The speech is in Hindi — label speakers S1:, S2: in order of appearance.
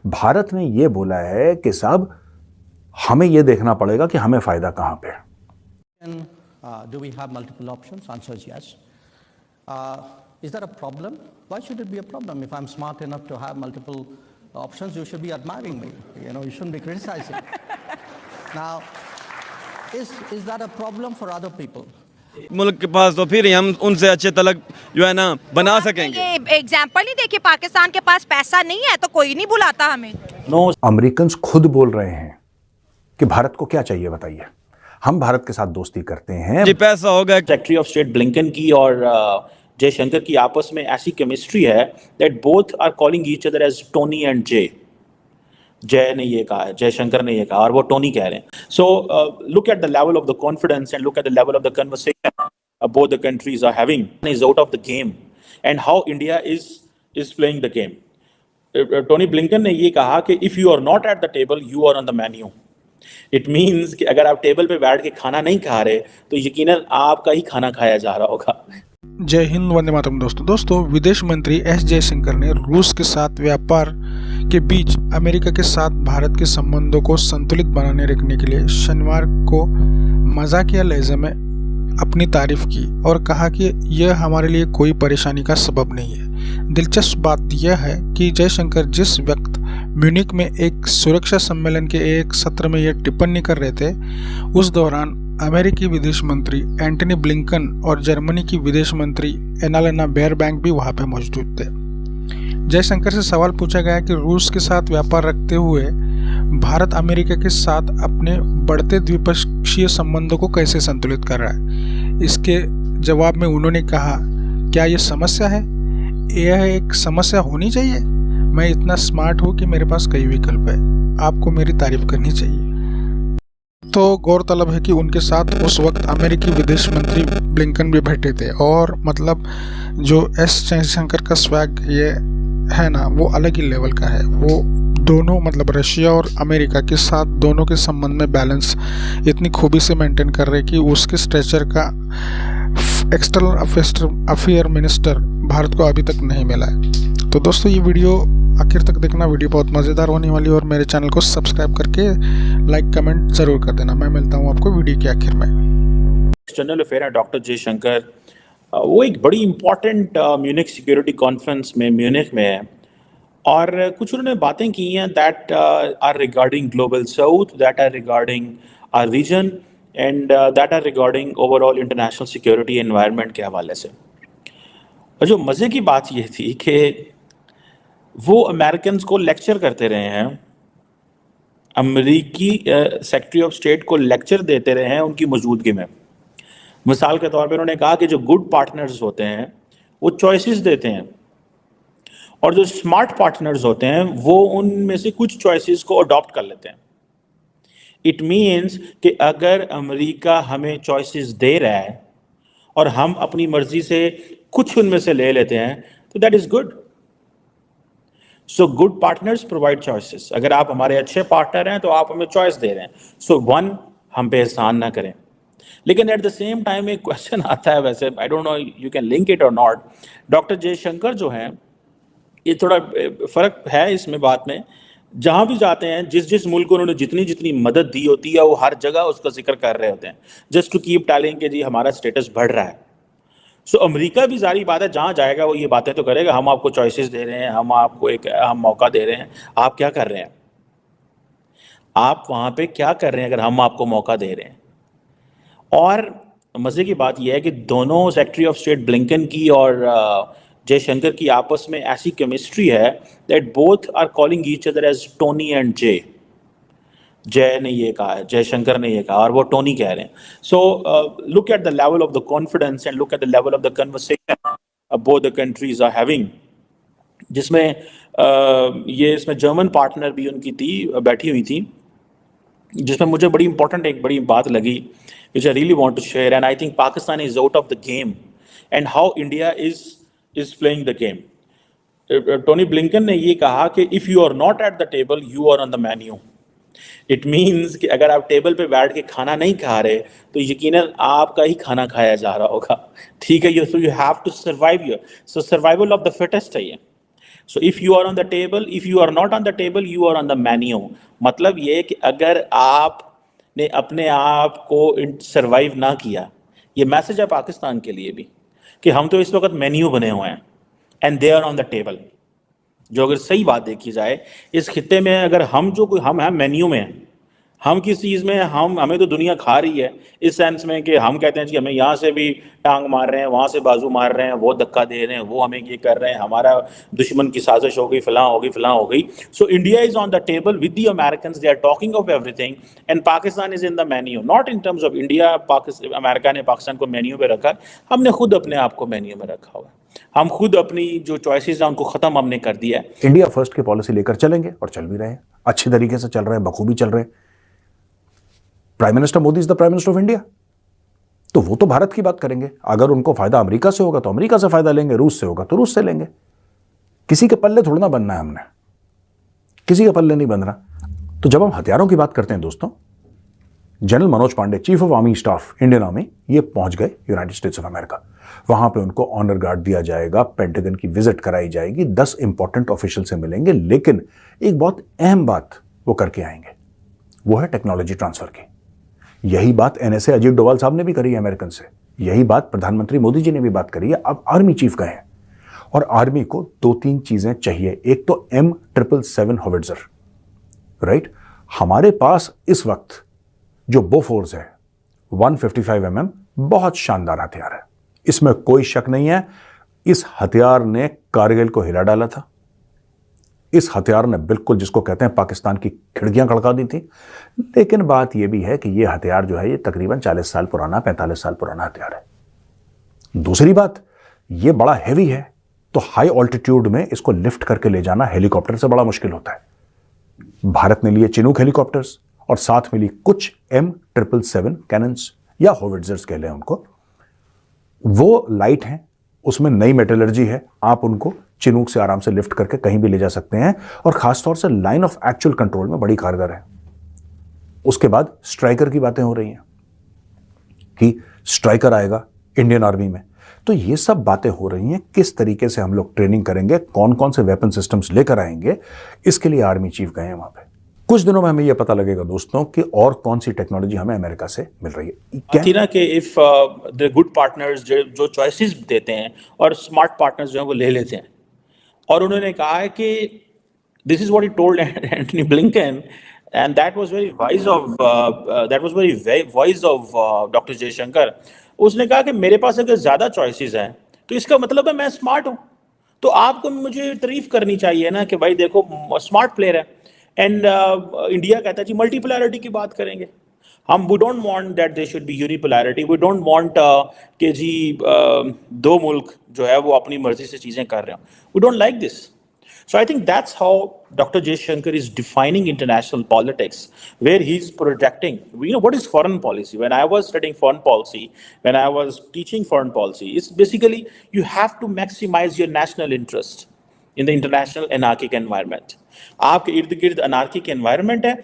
S1: भारत ने ये बोला है कि साहब हमें ये देखना पड़ेगा कि हमें फायदा कहां पे है।
S2: Do we have multiple options? Answer is yes. Is that a problem? Why should it be a problem? If I'm smart enough to have multiple options, you should be admiring me. You shouldn't be criticizing. Now, is that a problem for other people?
S3: मुल्क के पास तो फिर हम उनसे अच्छे तलक जो है ना बना सकेंगे।
S4: ये एग्जाम्पल ही देखिए, पाकिस्तान के पास पैसा नहीं है तो कोई नहीं बुलाता हमें।
S1: अमेरिकन खुद बोल रहे हैं कि भारत को क्या चाहिए बताइए, हम भारत के साथ दोस्ती करते हैं।
S3: जी पैसा होगा।
S5: सेक्रेटरी ऑफ स्टेट ब्लिंकन की और जयशंकर की आपस में ऐसी केमिस्ट्री है that both are calling each other as Tony and J. Jay ने ये कहा है, जयशंकर ने ये कहा और वो टोनी कह रहे हैं। So look at the level of the confidence and look at the level of the conversation both the countries are having is out of the game and how India is playing the game. Tony Blinken ने ये कहा कि if you are not at the table you are on the menu. It means कि अगर आप टेबल पे बैठ के खाना नहीं खा रहे तो यकीनन आपका ही खाना खाया जा रहा होगा।
S6: जय हिंद, वंदे मातरम। दोस्तों विदेश मंत्री एस जयशंकर ने रूस के साथ व्यापार के बीच अमेरिका के साथ भारत के संबंधों को संतुलित बनाने रखने के लिए शनिवार को मजाकिया लहजे में अपनी तारीफ की और कहा कि यह हमारे लिए कोई परेशानी का सबब नहीं है। दिलचस्प बात यह है कि जयशंकर जिस वक्त म्यूनिक में एक सुरक्षा सम्मेलन के एक सत्र में यह टिप्पणी कर रहे थे, उस दौरान अमेरिकी विदेश मंत्री एंटनी ब्लिंकन और जर्मनी की विदेश मंत्री एनालेना बेयरबैंक भी वहां पर मौजूद थे। जयशंकर से सवाल पूछा गया कि रूस के साथ व्यापार रखते हुए भारत अमेरिका के साथ अपने बढ़ते द्विपक्षीय संबंधों को कैसे संतुलित कर रहा है। इसके जवाब में उन्होंने कहा, क्या यह समस्या है? यह एक समस्या होनी चाहिए। मैं इतना स्मार्ट हूँ कि मेरे पास कई विकल्प है। आपको मेरी तारीफ करनी चाहिए। तो गौरतलब है कि उनके साथ उस वक्त अमेरिकी विदेश मंत्री ब्लिंकन भी बैठे थे और मतलब जो एस जयशंकर का स्वैग ये है ना, वो अलग ही लेवल का है। वो दोनों मतलब रशिया और अमेरिका के साथ दोनों के संबंध में बैलेंस इतनी खूबी से मेंटेन कर रहे कि उसके स्ट्रेचर का एक्सटर्नल अफेयर मिनिस्टर भारत को अभी तक नहीं मिला है। तो दोस्तों ये वीडियो आखिर तक देखना, वीडियो बहुत मज़ेदार होने वाली है और मेरे चैनल को सब्सक्राइब करके लाइक कमेंट ज़रूर कर देना। मैं मिलता हूँ आपको वीडियो के आखिर में।
S5: एक्सटर्नल अफेयर डॉक्टर जयशंकर वो एक बड़ी इंपॉर्टेंट म्यूनिक सिक्योरिटी कॉन्फ्रेंस में म्यूनिक में है और कुछ उन्होंने बातें की हैं that are regarding global south, that are regarding our region and that are regarding overall international security environment के हवाले से। और जो मज़े की बात ये थी कि वो अमेरिकन को लेक्चर करते रहे हैं, अमेरिकी सेक्रेटरी ऑफ स्टेट को लेक्चर देते रहे हैं उनकी मौजूदगी में। मिसाल के तौर पे उन्होंने कहा कि जो गुड पार्टनर्स होते हैं वो चॉइसेस देते हैं और जो स्मार्ट पार्टनर्स होते हैं वो उनमें से कुछ चॉइसेस को अडॉप्ट कर लेते हैं। इट मीन्स कि अगर अमेरिका हमें चॉइसेस दे रहा है और हम अपनी मर्जी से कुछ उनमें से ले लेते हैं तो that is good. So good partners provide choices. अगर आप हमारे अच्छे पार्टनर हैं तो आप हमें चॉइस दे रहे हैं। सो वन, हम पे एहसान ना करें। लेकिन एट द सेम टाइम एक क्वेश्चन आता है, वैसे I don't know you can link it और नॉट। डॉक्टर जयशंकर जो हैं, ये थोड़ा फ़र्क है इसमें बात में, जहाँ भी जाते हैं जिस जिस मुल्क को उन्होंने जितनी जितनी मदद दी होती है वो हर जगह उसका जिक्र कर रहे होते हैं, जस्ट टू कीप टेलिंग कि जी हमारा स्टेटस बढ़ रहा है। सो अमेरिका भी जारी बात है जहाँ जाएगा वो ये बातें तो करेगा, हम आपको चॉइसेस दे रहे हैं, हम आपको एक अहम मौका दे रहे हैं। आप क्या कर रहे हैं? आप वहाँ पे क्या कर रहे हैं अगर हम आपको मौका दे रहे हैं? और मज़े की बात यह है कि दोनों सेक्रेटरी ऑफ स्टेट ब्लिंकन की और जयशंकर की आपस में ऐसी केमिस्ट्री है that both are calling each other as Tony and J. Jay ने ये कहा है, जयशंकर ने ये कहा और वो टोनी कह रहे हैं। So look at the level of the confidence and look at the level of the conversation both the countries are having, जिसमें ये इसमें जर्मन पार्टनर भी उनकी थी, बैठी हुई थी, जिसमें मुझे बड़ी इंपॉर्टेंट एक बड़ी बात लगी which I really want to share, and I think Pakistan is out of the game and how India is playing the game. Tony Blinken ने ये कहा कि if you are not at the table, you are on the menu. It means कि अगर आप टेबल पे बैठ के खाना नहीं खा रहे तो यकीनन आपका ही खाना खाया जा रहा होगा। ठीक है, so you have to survive here. So survival of the fittest है ये। So if you are on the table, if you are not on the table, you are on the menu. मतलब ये कि अगर आपने अपने आप को सर्वाइव ना किया, ये मैसेज है पाकिस्तान के लिए भी कि हम तो इस वक्त मेन्यू बने हुए हैं and they are on the table. जो अगर सही बात देखी जाए इस खित्ते में, अगर हम हैं मेन्यू में हैं, हम किस चीज़ में, हमें तो दुनिया खा रही है इस सेंस में कि हम कहते हैं कि हमें यहाँ से भी टांग मार रहे हैं, वहाँ से बाजू मार रहे हैं, वो धक्का दे रहे हैं, वो हमें ये कर रहे हैं, हमारा दुश्मन की साजिश हो गई, फलां हो गई, फलां हो गई। So India is on the table with the Americans, they are talking of everything and Pakistan is in the menu, not in terms of India. America ने पाकिस्तान को मेन्यू में रखा, हमने खुद अपने आप को मेन्यू में रखा हुआ है। हम खुद अपनी जो चॉइसेस हैं उनको ख़त्म हमने कर दिया है।
S1: इंडिया फर्स्ट की पॉलिसी लेकर चलेंगे और चल भी रहे हैं, अच्छी तरीके से चल रहे हैं, बखूबी चल रहे हैं। Prime minister Modi is the prime minister of India, तो वो तो भारत की बात करेंगे। अगर उनको फायदा अमेरिका से होगा तो अमेरिका से फायदा लेंगे, रूस से होगा तो रूस से लेंगे। किसी के पल्ले थोड़ा ना बनना है हमने, किसी के पल्ले नहीं बन रहा। तो जब हम हथियारों की बात करते हैं दोस्तों, general Manoj Pandey, chief of army staff, Indian army, ये पहुंच गए यूनाइटेड स्टेट्स ऑफ अमेरिका। वहां पे उनको ऑनर गार्ड दिया जाएगा, पेंटागन की विजिट कराई जाएगी, 10 इंपॉर्टेंट ऑफिशियल से मिलेंगे, लेकिन एक बहुत अहम बात वो करके आएंगे, वो है टेक्नोलॉजी ट्रांसफर की। यही बात एनएसए अजीत डोभाल साहब ने भी करी है अमेरिकन से, यही बात प्रधानमंत्री मोदी जी ने भी बात करी है। अब आर्मी चीफ गए हैं और आर्मी को 2-3 चीजें चाहिए। एक तो M777 हॉविट्जर, राइट। हमारे पास इस वक्त जो बोफोर्स है 155 mm, बहुत शानदार हथियार है, इसमें कोई शक नहीं है। इस हथियार ने कारगिल को हिला डाला था, इस हथियार ने बिल्कुल जिसको कहते हैं पाकिस्तान की खिड़कियां खड़का दी थी। लेकिन बात यह भी है कि यह हथियार जो है ये तकरीबन 40 साल पुराना, 45 साल पुराना हथियार है। दूसरी बात, ये बड़ा हैवी है, तो हाई ऑल्टीट्यूड में इसको लिफ्ट करके ले जाना हेलीकॉप्टर से बड़ा मुश्किल होता है। भारत ने लिए चिनूक हेलीकॉप्टर्स और साथ में ली कुछ M777 कैनन्स या होविट्जर्स कह लें उनको। वो लाइट हैं, उसमें नई मेटलर्जी है, आप उनको चिनूक से आराम से लिफ्ट करके कहीं भी ले जा सकते हैं और खासतौर से लाइन ऑफ एक्चुअल कंट्रोल में बड़ी कारगर है। उसके बाद स्ट्राइकर की बातें हो रही हैं कि स्ट्राइकर आएगा इंडियन आर्मी में, तो ये सब बातें हो रही हैं। किस तरीके से हम लोग ट्रेनिंग करेंगे, कौन कौन से वेपन सिस्टम्स लेकर आएंगे, इसके लिए आर्मी चीफ गए हैं वहां पे। कुछ दिनों में हमें यह पता लगेगा दोस्तों कि और कौन सी टेक्नोलॉजी हमें अमेरिका से मिल रही है।
S5: क्या कि इफ द गुड पार्टनर्स जो चॉइसेस देते हैं और स्मार्ट पार्टनर्स जो है वो ले लेते हैं, और उन्होंने कहा है कि this is what he told Antony Blinken and that was very wise of doctor Jaishankar. उसने कहा कि मेरे पास अगर ज्यादा चॉइसेस हैं तो इसका मतलब है मैं स्मार्ट हूं, तो आपको मुझे तारीफ करनी चाहिए ना कि भाई देखो स्मार्ट प्लेयर है। एंड इंडिया कहता है जी मल्टीपोलैरिटी की बात करेंगे हम। We don't want that they should be unipolarity, we don't want कि जी दो मुल्क जो है वो अपनी मर्जी से चीजें कर रहे हो। We don't like this. So I think that's how Dr. Jaishankar is defining international politics, where he's projecting, what is foreign policy? When I was studying foreign policy, when I was teaching foreign policy, it's basically you have to maximize your national interest in the international anarchic environment. आपके इर्द गिर्द anarchic environment है,